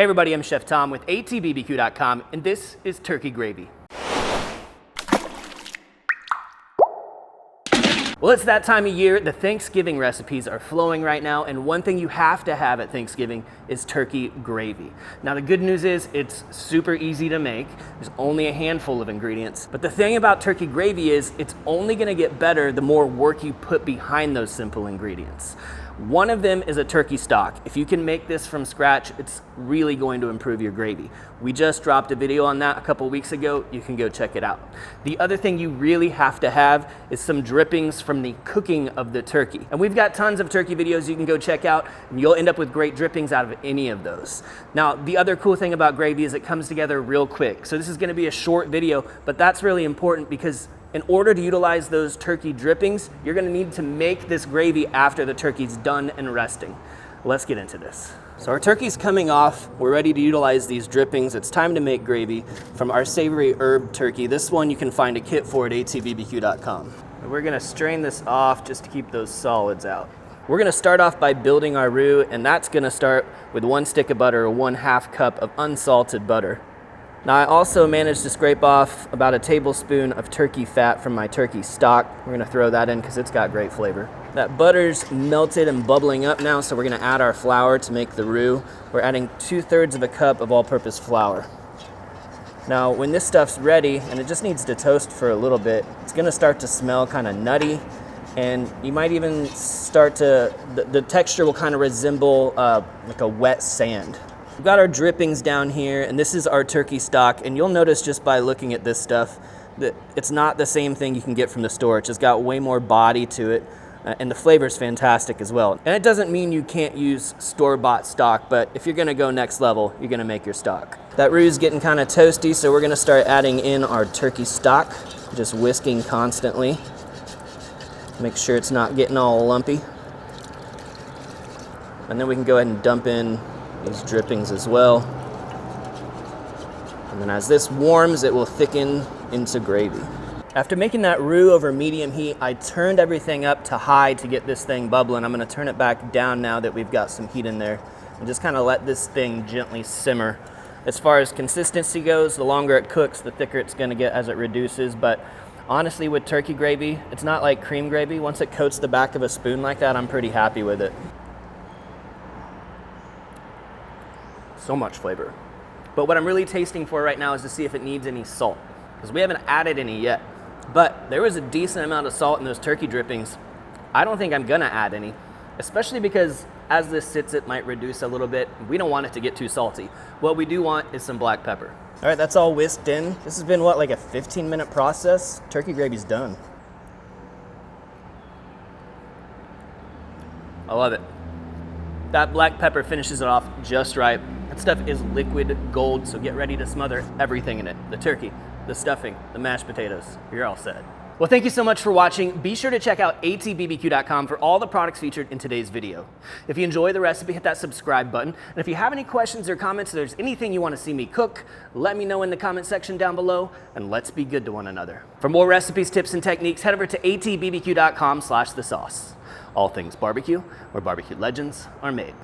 Hey everybody, I'm Chef Tom with atbbq.com, and this is turkey gravy. Well, it's that time of year. The Thanksgiving recipes are flowing right now, and one thing you have to have at Thanksgiving is turkey gravy. Now, the good news is it's super easy to make. There's only a handful of ingredients. But the thing about turkey gravy is it's only gonna get better the more work you put behind those simple ingredients. One of them is a turkey stock. If you can make this from scratch, it's really going to improve your gravy. We just dropped a video on that a couple weeks ago. You can go check it out. The other thing you really have to have is some drippings from the cooking of the turkey. And we've got tons of turkey videos you can go check out, and you'll end up with great drippings out of any of those. Now, the other cool thing about gravy is it comes together real quick. So this is gonna be a short video, but that's really important because in order to utilize those turkey drippings, you're gonna need to make this gravy after the turkey's done and resting. Let's get into this. So our turkey's coming off. We're ready to utilize these drippings. It's time to make gravy from our savory herb turkey. This one you can find a kit for at atbbq.com. We're gonna strain this off just to keep those solids out. We're gonna start off by building our roux, and that's gonna start with 1 stick of butter or 1/2 cup of unsalted butter. Now I also managed to scrape off about a tablespoon of turkey fat from my turkey stock. We're gonna throw that in because it's got great flavor. That butter's melted and bubbling up now, so we're gonna add our flour to make the roux. We're adding 2/3 of a cup of all-purpose flour. Now when this stuff's ready, and it just needs to toast for a little bit, it's gonna start to smell kind of nutty, and you might even start to, the texture will kind of resemble like a wet sand. We've got our drippings down here, and this is our turkey stock, and you'll notice just by looking at this stuff that it's not the same thing you can get from the store. It's just got way more body to it, and the flavor's fantastic as well. And it doesn't mean you can't use store-bought stock, but if you're gonna go next level, you're gonna make your stock. That roux is getting kind of toasty, so we're gonna start adding in our turkey stock, just whisking constantly. Make sure it's not getting all lumpy. And then we can go ahead and dump in these drippings as well. And then as this warms, it will thicken into gravy. After making that roux over medium heat, I turned everything up to high to get this thing bubbling. I'm gonna turn it back down now that we've got some heat in there, and just kind of let this thing gently simmer. As far as consistency goes, the longer it cooks, the thicker it's gonna get as it reduces. But honestly, with turkey gravy, it's not like cream gravy. Once it coats the back of a spoon like that, I'm pretty happy with it. So much flavor. But what I'm really tasting for right now is to see if it needs any salt, because we haven't added any yet. But there was a decent amount of salt in those turkey drippings. I don't think I'm gonna add any, especially because as this sits, it might reduce a little bit. We don't want it to get too salty. What we do want is some black pepper. All right, that's all whisked in. This has been, what, like a 15-minute process? Turkey gravy's done. I love it. That black pepper finishes it off just right. That stuff is liquid gold, so get ready to smother everything in it. The turkey, the stuffing, the mashed potatoes. You're all set. Well, thank you so much for watching. Be sure to check out atbbq.com for all the products featured in today's video. If you enjoy the recipe, hit that subscribe button. And if you have any questions or comments, if there's anything you want to see me cook, let me know in the comment section down below, and let's be good to one another. For more recipes, tips, and techniques, head over to atbbq.com/thesauce. All things barbecue, where barbecue legends are made.